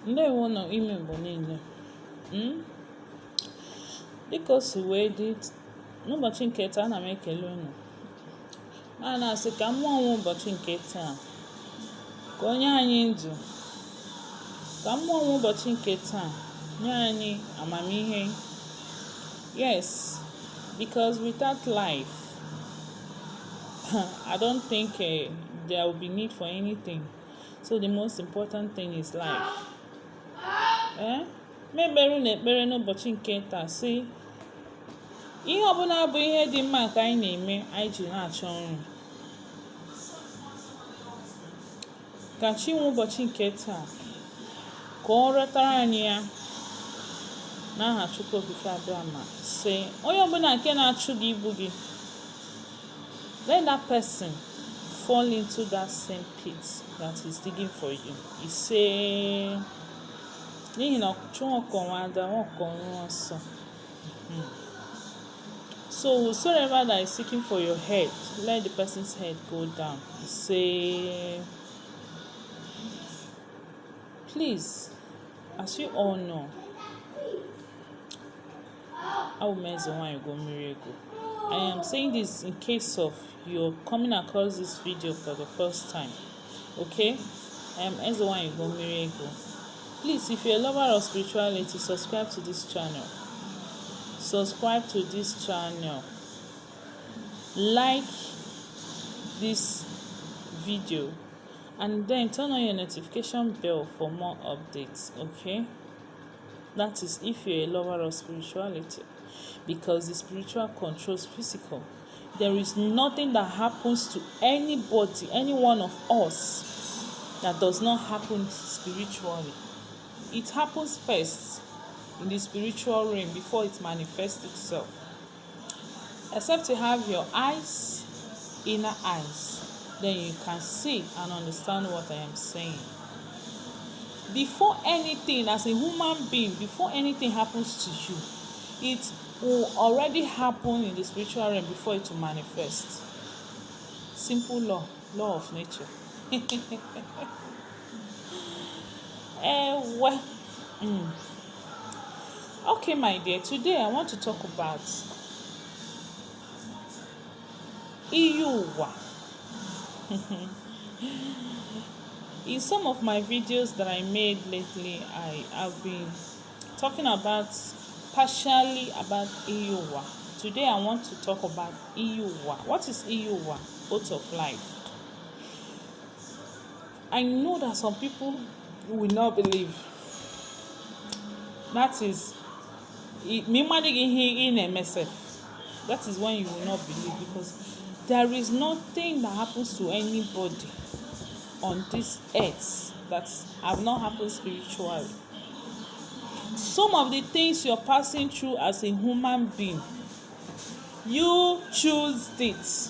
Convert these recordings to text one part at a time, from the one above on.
Ndewo ime Igbo niile. Dịka o si wee dị n'ụbọchị nke taa, ana m ekele unu ma na-asị ka mmụọ ọnwụ ụbọchị nke taa ka onye anyị ndụ, ka mmụọ ọnwụ ụbọchị nke taa nye anyị amamihe. Yes, because without life I don't think there will be need for anything. So the most important thing is life. Mekpere na ekpere n'ụbọchị nke taa sị ihe ọbụla bụ ihe dị mma ka anyị na-eme, anyị ji na-achọ ọrụ. Ka chi nwe ụbọchị nke taa ka ọ retara anyị ya n'aha Chukwu Okike Abịama. Sị onye ọbụla nke na-achụ gị igbu gị, let that person fall into that same pit that is digging for you. Ise n'ihi na ọchụ ọkọnwa ada ọkọnwa ọsọ. So whosoever that is seeking for your head, let the person's head go down. Say, please, as you all know, I am saying this in case of you're coming across this video for the first time. Okay? I am Ezewanyigo. Please, if you're a lover of spirituality, subscribe to this channel. Subscribe to this channel. Like this video. And then turn on your notification bell for more updates. Okay? That is if you're a lover of spirituality. Because the spiritual controls physical. There is nothing that happens to anybody, any one of us, that does not happen spiritually. It happens first in the spiritual realm before it manifests itself. Except you have your eyes, inner eyes, then you can see and understand what I am saying. Before anything, as a human being, before anything happens to you, it will already happen in the spiritual realm before it will manifest. Simple law of nature. Okay, my dear, today I want to talk about Iyuwa. In some of my videos that I made lately, I have been talking partially about Iyuwa. Today I want to talk about Iyuwa. What is Iyuwa? Oath of life. I know that some people will not believe. That is that is when you will not believe, because there is nothing that happens to anybody on this earth that have not happened spiritually. Some of the things you're passing through as a human being, you choose it.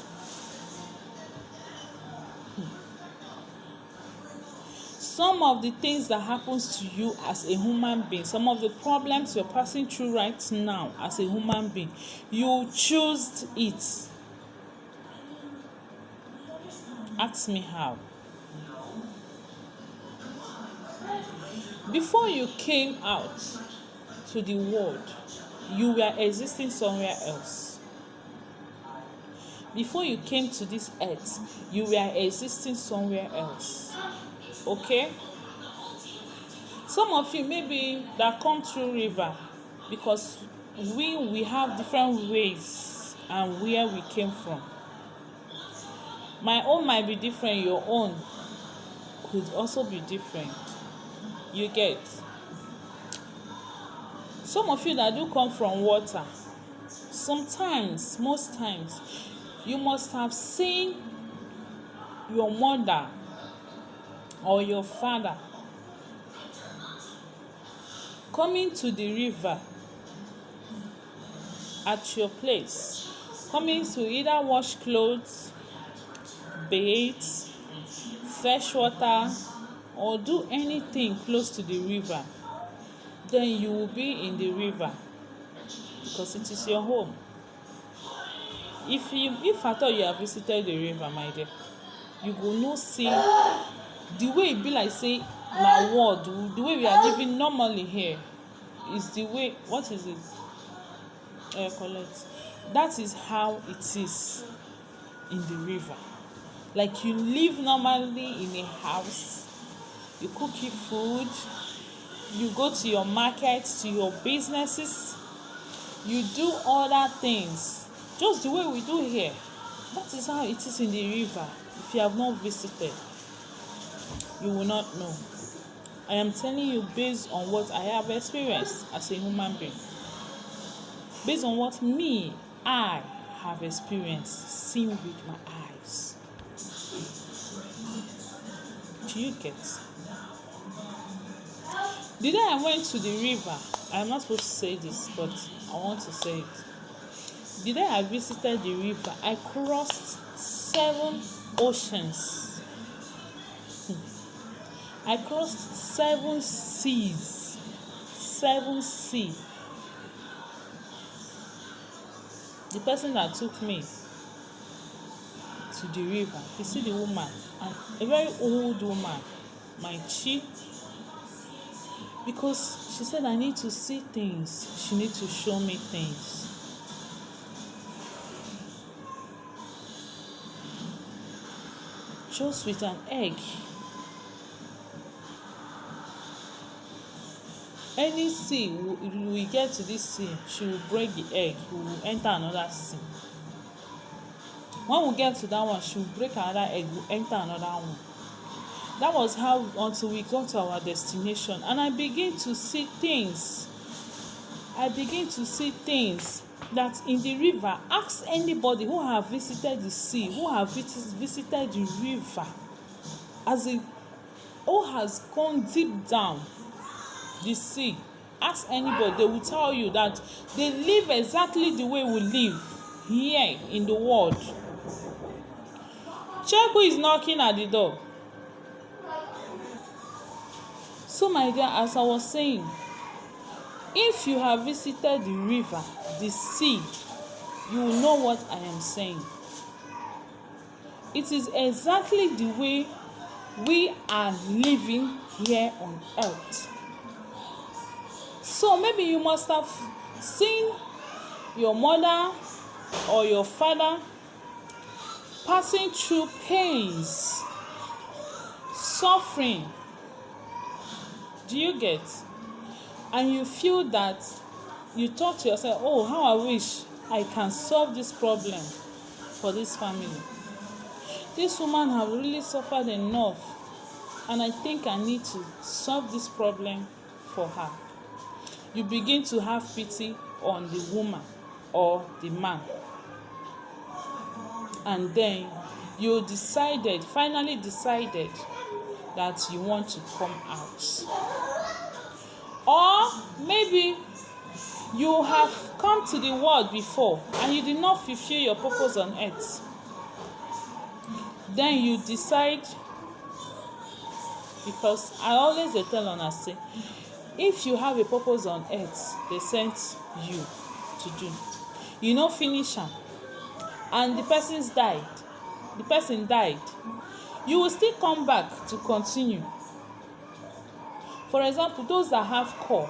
Some of the things that happens to you as a human being, some of the problems you're passing through right now as a human being, you choose it. Ask me how. Before you came out to the world, you were existing somewhere else. Before you came to this earth, you were existing somewhere else. Okay? Some of you maybe that come through river, because we have different ways and where we came from. My own might be different, your own could also be different. You get? Some of you that do come from water, sometimes, most times, you must have seen your mother or your father coming to the river at your place, coming to either wash clothes, bathe, fetch water, or do anything close to the river. Then you will be in the river because it is your home. If at all you have visited the river, my dear, you will not see the way it be like say in our world, the way we are living normally here is the way, what is it? Collect. That is how it is in the river. Like you live normally in a house, you cook your food, you go to your market, to your businesses, you do other things just the way we do here. That is how it is in the river. If you have not visited, you will not know. I am telling you based on what I have experienced as a human being, based on what I have experienced, seen with my eyes. Do you get? The day I went to the river, I'm not supposed to say this, but I want to say it. The day I visited the river, I crossed 7 oceans. I crossed 7 seas. 7 seas. The person that took me to the river, you see the woman, and a very old woman, my chief, because she said I need to see things. She needs to show me things. Just with an egg. Any sea, we get to this sea, she will break the egg, we will enter another sea. When we get to that one, she will break another egg, we will enter another one. That was how until we got to our destination, and I begin to see things. That in the river. Ask anybody who have visited the sea, who have visited the river, who has gone deep down the sea. Ask anybody, they will tell you that they live exactly the way we live here in the world. Check who is knocking at the door. So my dear, as I was saying, if you have visited the river, the sea, you will know what I am saying. It is exactly the way we are living here on earth. So maybe you must have seen your mother or your father passing through pains, suffering. Do you get? And you feel that, you thought to yourself, oh, how I wish I can solve this problem for this family. This woman have really suffered enough, and I think I need to solve this problem for her. You begin to have pity on the woman or the man, and then you finally decided that you want to come out. Or maybe you have come to the world before and you did not fulfill your purpose on earth. Then you decide, because I always tell una say, if you have a purpose on earth, they sent you to do, you no finish am, and the person died, you will still come back to continue. For example, those that have call,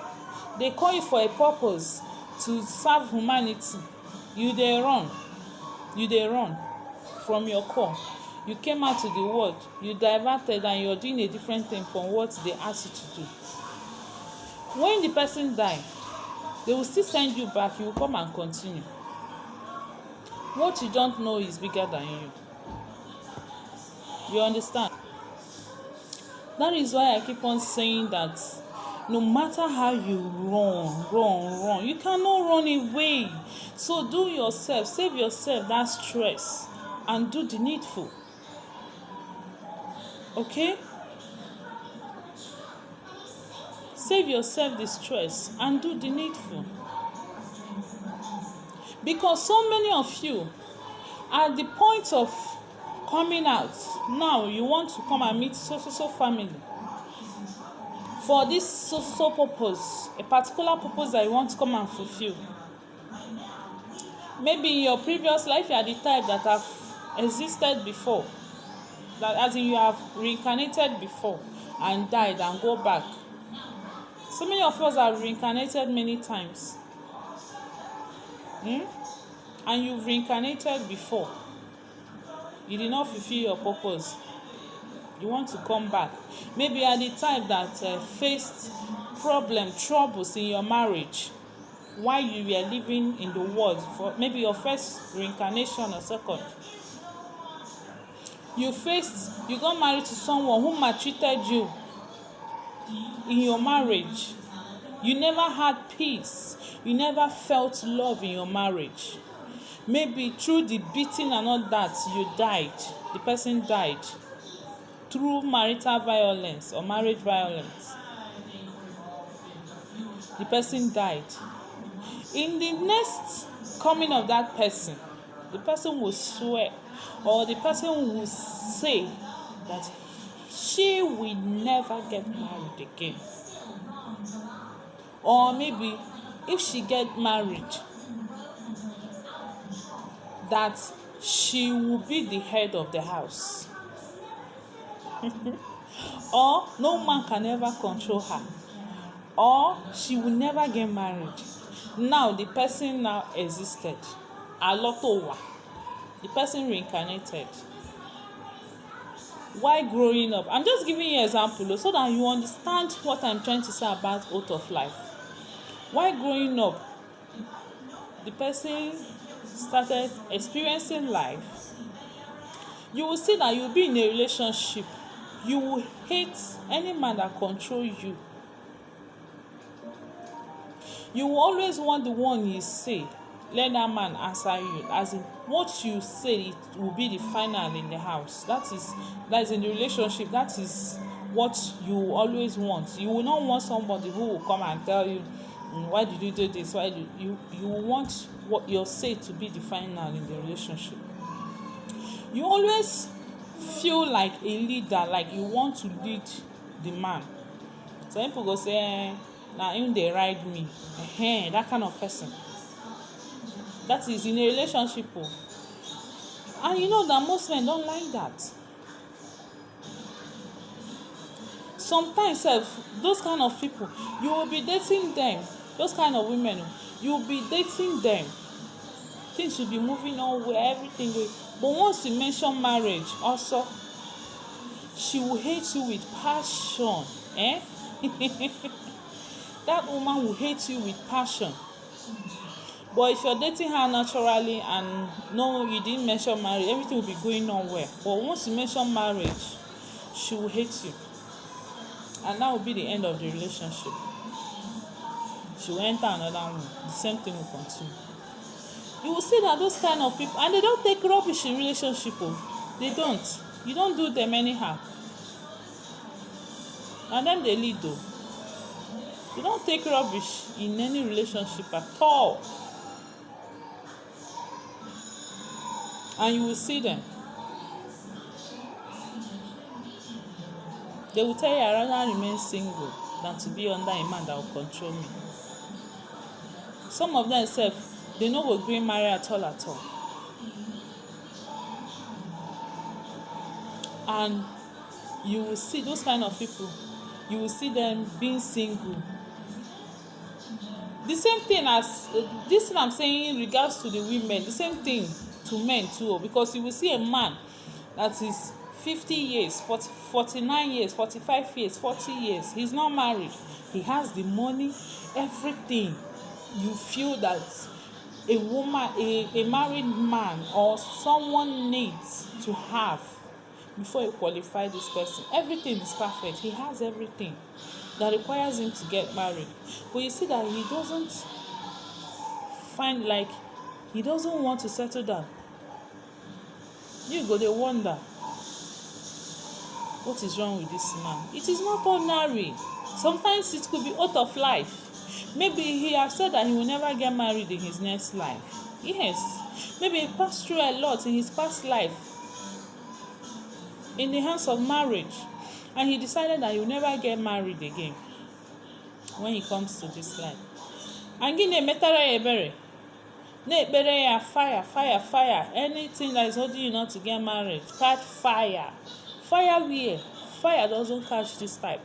they call you for a purpose to serve humanity. You dey run from your call. You came out to the world, you diverted, and you're doing a different thing from what they asked you to do. When the person die, they will still send you back. You will come and continue. What you don't know is bigger than you. You understand? That is why I keep on saying that no matter how you run, you cannot run away. So do yourself, save yourself that stress, and do the needful. Okay? Save yourself the stress and do the needful. Because so many of you, at the point of coming out, now you want to come and meet so family for this so purpose, a particular purpose that you want to come and fulfill. Maybe in your previous life you are the type that have existed before, that as in you have reincarnated before and died and go back. So many of us have reincarnated many times. And you've reincarnated before. You did not fulfill your purpose. You want to come back. Maybe you are the type that faced troubles in your marriage while you were living in the world, for maybe your first reincarnation or second. You got married to someone who maltreated you in your marriage. You never had peace. You never felt love in your marriage. Maybe through the beating and all that, you died. The person died through marital violence or marriage violence. The person died. In the next coming of that person, the person will swear, or the person will say that she will never get married again. Or maybe if she get married, that she will be the head of the house. Or no man can ever control her. Or she will never get married. Now the person now existed. Alotowa. The person reincarnated. While growing up, I'm just giving you an example so that you understand what I'm trying to say about oath of life. While growing up, the person started experiencing life. You will see that you'll be in a relationship. You will hate any man that controls you. You will always want the one you say. Let that man answer you. As in, what you say, it will be the final in the house. That is in the relationship. That is what you always want. You will not want somebody who will come and tell you, why did you do this? Why do you want what you say to be the final in the relationship? You always feel like a leader, like you want to lead the man. Some people go say, "Now him dey ride me," that kind of person. That is in a relationship. And you know that most men don't like that. Sometimes those kind of people, you will be dating them. Those kind of women, you will be dating them. Things will be moving on where everything will. But once you mention marriage, also, she will hate you with passion. That woman will hate you with passion. But if you're dating her naturally and no, you didn't mention marriage, everything will be going on well. But once you mention marriage, she will hate you. And that will be the end of the relationship. She will enter another room. The same thing will continue. You will see that those kind of people, and they don't take rubbish in relationship. They don't. You don't do them anyhow. And then they lead though. They don't take rubbish in any relationship at all. And you will see them. They will tell you, I rather remain single than to be under a man that will control me. Some of them they no go gree marry at all. And you will see those kind of people, you will see them being single. The same thing as this thing I'm saying in regards to the women, the same thing to men too, because you will see a man that is 50 years, 49 years, 45 years, 40 years. He's not married. He has the money, everything. You feel that a woman, a married man or someone needs to have before you qualify this person. Everything is perfect. He has everything that requires him to get married. But you see that he doesn't he doesn't want to settle down. You go, they wonder, what is wrong with this man? It is not ordinary. Sometimes it could be out of life. Maybe he has said that he will never get married in his next life. Yes. Maybe he passed through a lot in his past life in the hands of marriage. And he decided that he will never get married again when he comes to this life. And fire. Anything that is holding you not to get married, catch fire. Fire where? Fire doesn't catch this type.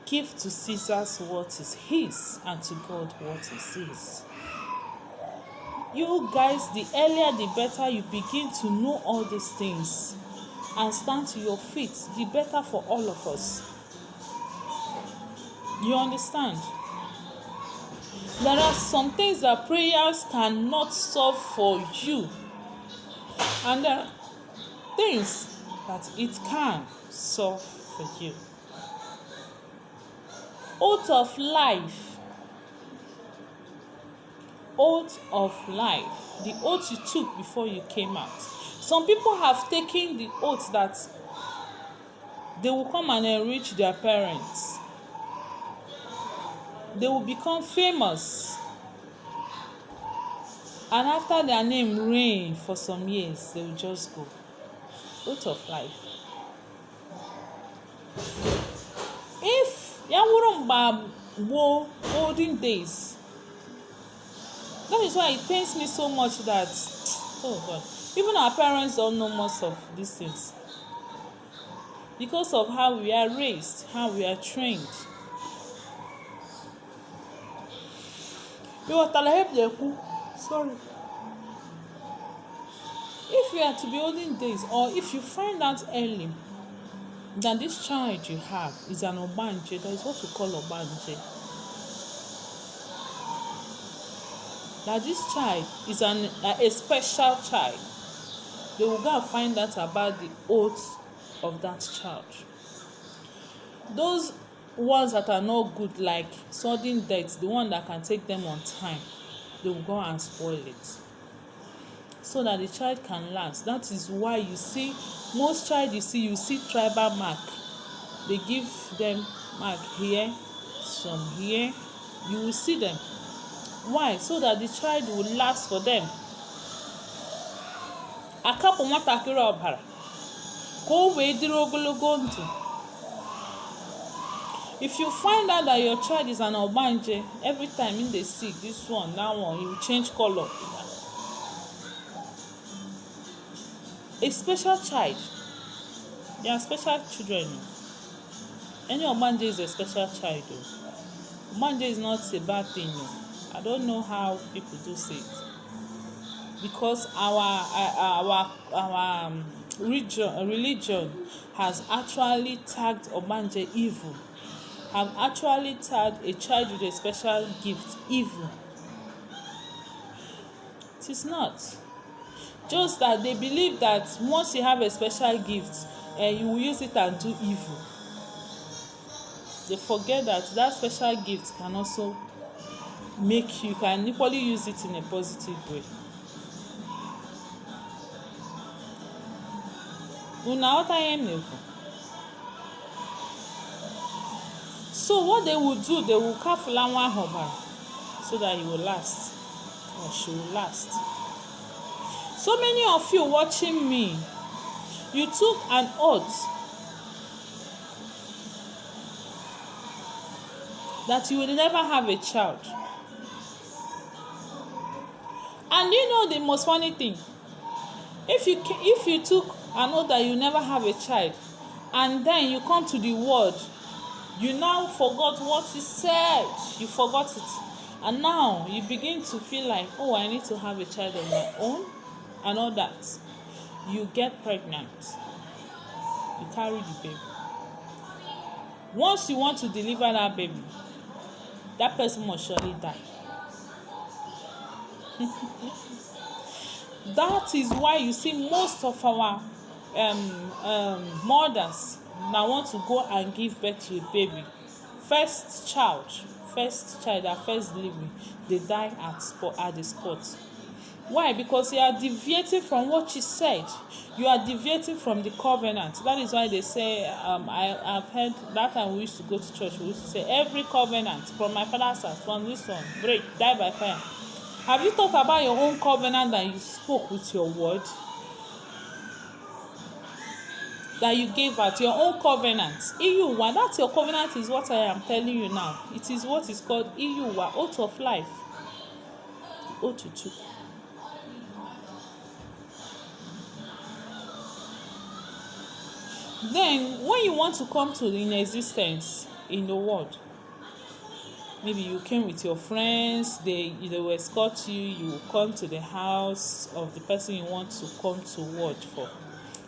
Give to Caesar what is his, and to God what is his. You guys, the earlier the better you begin to know all these things and stand to your feet, the better for all of us. You understand? There are some things that prayers cannot solve for you, and there are things that it can solve for you. Oath of life. Oath of life. The oath you took before you came out. Some people have taken the oath that they will come and enrich their parents. They will become famous. And after their name reign for some years, they will just go. Oath of life. If Yawurumba olden days, that is why it pains me so much that, oh God, even our parents don't know most of these things. Because of how we are raised, how we are trained. Sorry. If you are to be olden days, or if you find out early that this child you have is an Obanje, that is what we call Obanje. That this child is a special child. They will go and find out about the oath of that child. Those ones that are not good, like sudden death, the one that can take them on time, they will go and spoil it so that the child can last. That is why you see most child you see tribal mark. They give them mark here, some here. You will see them. Why? So that the child will last for them. Akapụ nwatakịrị ọbara ka o wee dịrị ogologo ndụ. If you find out that your child is an Obanje, every time in the sick, this one, that one, he will change color. A special child. They are special children. Any Obanje is a special child. Obanje is not a bad thing. I don't know how people do say it. Because our religion has actually tagged Obanje evil. Have actually tagged a child with a special gift evil. It is not. Just that they believe that once you have a special gift, you will use it and do evil. They forget that that special gift can also make you can equally use it in a positive way. So what they will do, they will carve Fulawa Hoba so that he will last or she will last. So many of you watching me, you took an oath that you will never have a child. And you know the most funny thing, if you took an oath that you never have a child, and then you come to the word, you now forgot what he said. You forgot it, and now you begin to feel like, oh, I need to have a child of my own, and all that. You get pregnant. You carry the baby. Once you want to deliver that baby, that person must surely die. That is why you see most of our mothers now want to go and give birth to a baby. First child, their first delivery, they die at the spot. Why? Because you are deviating from what she said. You are deviating from the covenant. That is why they say, I've heard that time we used to go to church, we used to say, every covenant from my father's house, from this one, break, die by fire. Have you thought about your own covenant that you spoke with your word? That you gave out, your own covenant. Iyuwa, that's your covenant, is what I am telling you now. It is what is called Iyuwa, oath of life. Oath you took. Then when you want to come to in existence in the world, maybe you came with your friends, they will escort you, you will come to the house of the person you want to come to world for.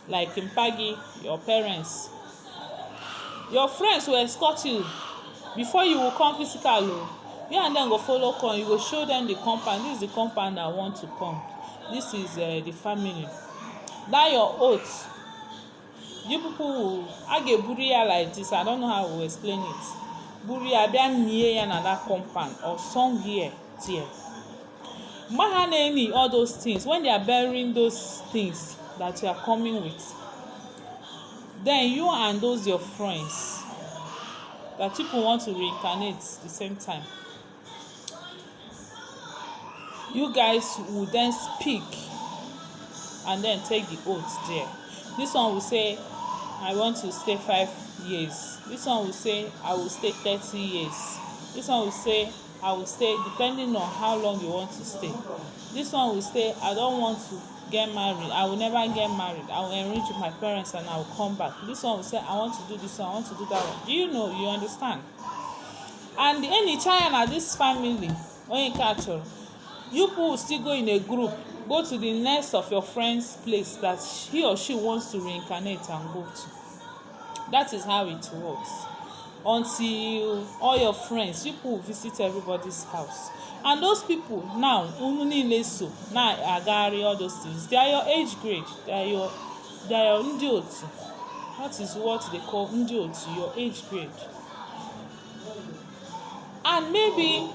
Like in Pagi, your parents, your friends will escort you before you will come physical o. You and dem go follow come, you go show dem the compound. This is the compound I want to come. This is the family. That your oath, you people will a ga-eburu ya like this. I don't know how I will explain it. Buru ya bịa nie ya na that compound or somewhere there. Mgbe ha na-eni all those things, when they are burying those things that you are coming with, then you and those your friends that people want to reincarnate the same time, you guys will then speak and then take the oath there. This one will say, I want to stay 5 years. This one will say, I will stay 30 years. This one will say, I will stay, depending on how long you want to stay. This one will say, I don't want to get married. I will never get married. I will enrich with my parents and I will come back. This one will say, I want to do this one, I want to do that one. Do you know? You understand? And any child at this family, when you catch her, you people will still go in a group, go to the next of your friend's place that he or she wants to reincarnate and go to. That is how it works. Until all your friends, people will visit everybody's house. And those people now, now agari all those things, they are your age grade, they are your ndị otu. That is what they call ndị otu, your age grade. And maybe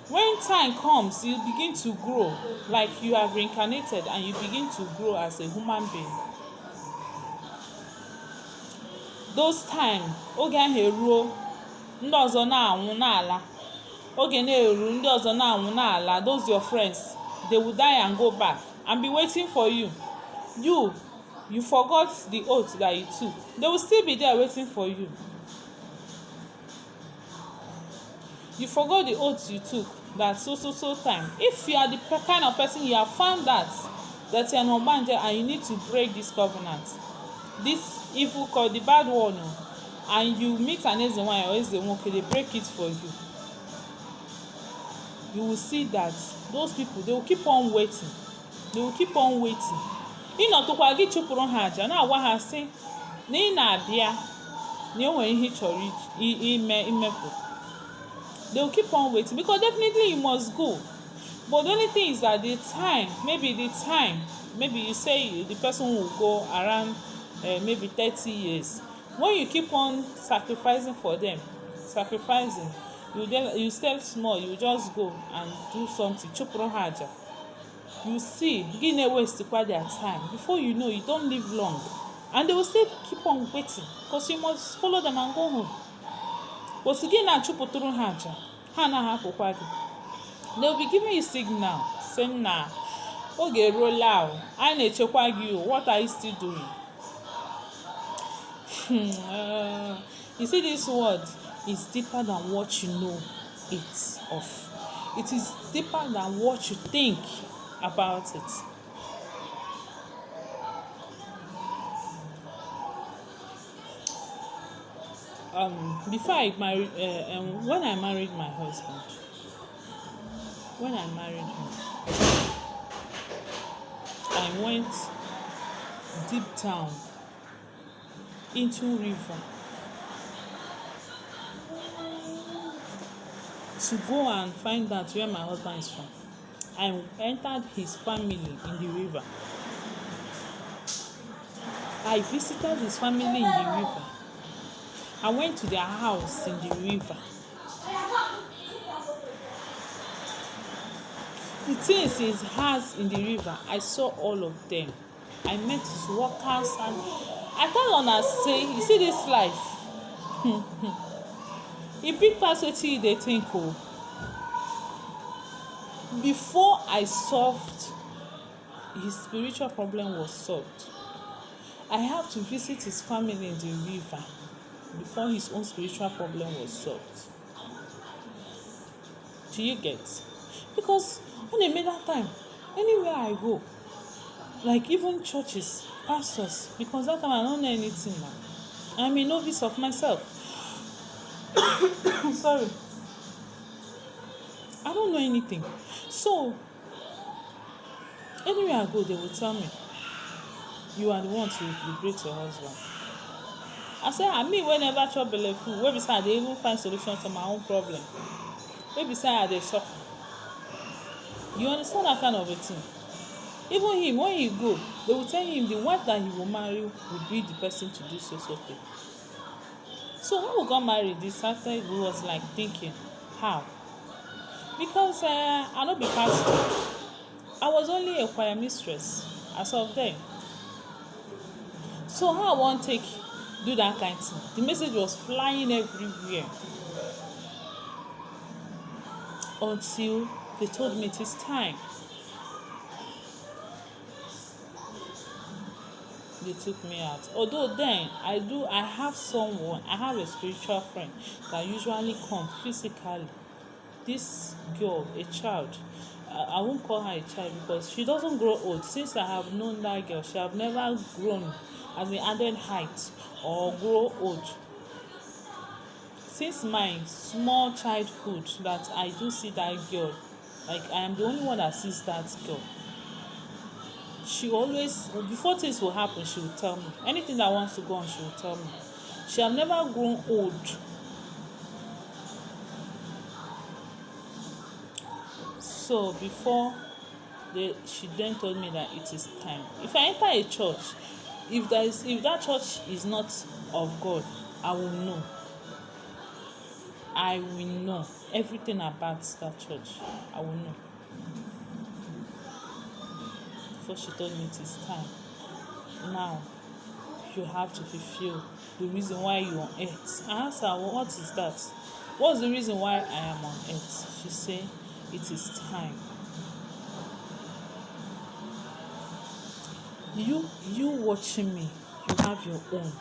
when time comes, you begin to grow, like you have reincarnated and you begin to grow as a human being. Those time, oge ahụ eruo, ndị ọzọ na-anwụ n'ala. Oge na-eru, ndị ọzọ na-anwụ n'ala. Those your friends, they will die and go back and be waiting for you. You forgot the oath that you took. They will still be there waiting for you. You forgot the oath you took that so time. If you are the kind of person you have found that you are an Ogbanje and you need to break this covenant, this evil called the bad one, and you meet an Ezenwanyị or Ezenwoke, they break it for you. You will see that those people, they will keep on waiting. They will keep on waiting. Ịnọtụkwa gị chụpụrụ ha aja na-agwa ha sị na ị na-abịa na o nwere ihe ị chọrọ imepụ. They will keep on waiting because definitely you must go. But the only thing is that maybe you say the person will go around maybe 30 years. When you keep on sacrificing for them, you stay small, you just go and do something. Chụpụrụ ha aja. You see, gị na-waste their time. Before you know, you don't live long. And they will still keep on waiting because you must follow them and go home. But again, na-achụpụtụrụ ha aja, ha na-ahapụkwa gị. They will be giving you signal saying na oge eruola o, anyị na-echekwa gị o, what are you still doing? You see, this word is deeper than what you know it of. It is deeper than what you think about it. Before I married, when I married my husband, I went deep down into river to go and find out where my husband is from. I entered his family in the river. I visited his family in the river. I went to their house in the river. The things he has in the river, I saw all of them. I met his workers and I tell una say, you see this life, e big pass wetin you dey think o. Before I solved, his spiritual problem was solved. I have to visit his family in the river before his own spiritual problem was solved. Do you get? Because when I made that time, anywhere I go, like even churches, pastors, because that time I don't know anything now. I'm a novice of myself. Sorry. I don't know anything. So, anywhere I go, they will tell me, you are the one to liberate your husband. I say, I mean, whenever chop belle full, wey be say I dey even find solution to my own problem. Wey be say I dey suffer. You understand that kind of a thing? Even him, when he go, they will tell him the wife that he will marry will be the person to do so thing. So when we got married, this Saturday we was like thinking, how? Because I no be pastor. I was only a choir mistress as of then. So how I wan take do that kind thing? The message was flying everywhere until they told me it is time. They took me out. Although then I have a spiritual friend that usually come physically. This girl, a child, I won't call her a child because she doesn't grow old. Since I have known that girl, she have never grown as an added height or grow old. Since my small childhood that I do see that girl, like I am the only one that sees that girl. She always, before things will happen, she will tell me. Anything that wants to go on, she will tell me. She have never grown old. So before she then told me that it is time. If I enter a church, if that church is not of God, I will know. I will know everything about that church. I will know. Before she told me it is time. Now you have to fulfill the reason why you're on earth. I asked her, well, what is that? What's the reason why I am on earth? She said, it is time. You watching me, you have your own.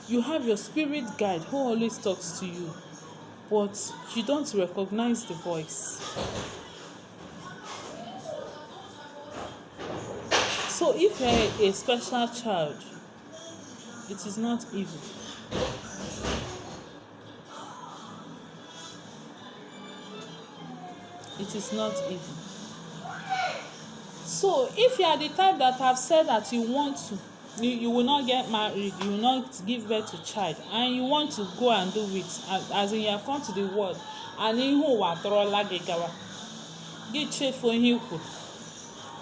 You have your spirit guide who always talks to you, but you don't recognize the voice. So if you're a special child, it is not evil. It is not evil. So if you are the type that have said that you want to, you will not get married, you will not give birth to child, and you want to go and do it, as in you have come to the world, and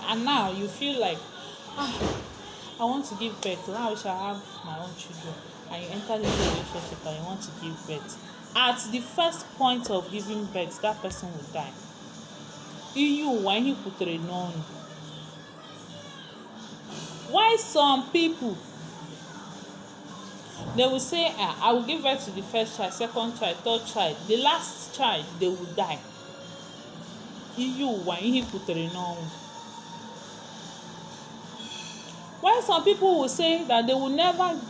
and now you feel like, I want to give birth, now I shall have my own children, and you enter into a relationship and you want to give birth. At the first point of giving birth, that person will die. Why some people, they will say, I will give birth to the first child, second child, third child, the last child, they will die. Why some people will say that they will never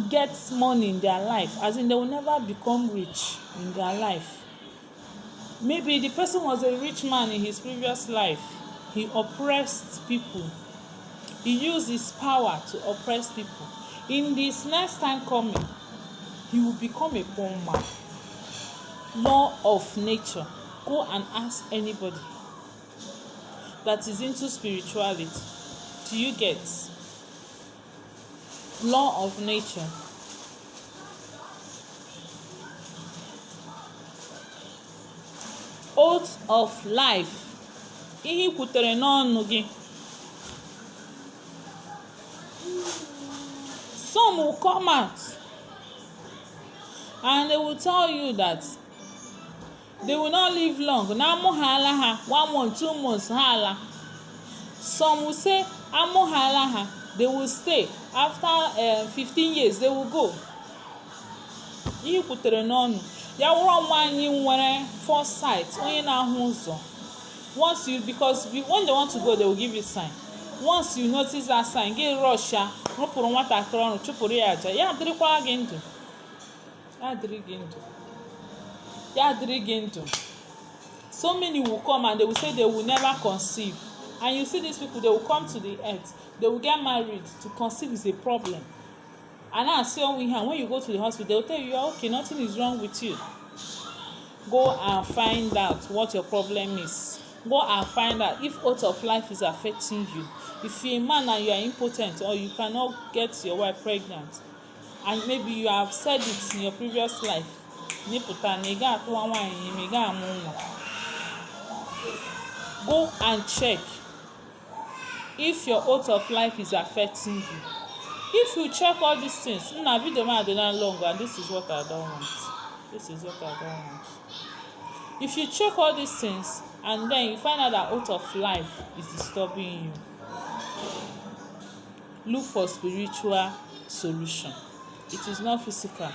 get money in their life, as in they will never become rich in their life. Maybe the person was a rich man in his previous life. He oppressed people. He used his power to oppress people. In this next time coming, he will become a poor man. Law of nature. Go and ask anybody that is into spirituality. Do you get? Law of nature. Oath of life. Ihe kwutere n'ọnụ gị. Some will come out and they will tell you that they will not live long. Na amụghala ha 1 month, 2 months ha ala. Some will say amụghala ha, they will stay. After 15 years, they will go. Ihe kwutere n'ọnụ. Ya wụrụ nwaanyị nwere foresight, onye na-ahụ ụzọ. Once you, because when they want to go, they will give you sign. Once you notice that sign, get rush ya, rụpụrụ nwatakịrị ọrụ, chụpụrụ ya aja, ya adịrịkwa gị ndụ. Ya adịrị gị ndụ. Ya adịrị gị ndụ. So many will come and they will say they will never conceive. And you see these people, they will come to the earth, they will get married. To conceive is a problem. And now see on we hand, when you go to the hospital, they'll tell you, okay, nothing is wrong with you. Go and find out what your problem is. Go and find out if oath of life is affecting you. If you're a man and you are impotent, or you cannot get your wife pregnant, and maybe you have said it in your previous life, go and check if your oath of life is affecting you. If you check all these things, na video man dey na long, and this is what I don't want. This is what I don't want. If you check all these things and then you find out that oath of life is disturbing you, look for spiritual solution. It is not physical.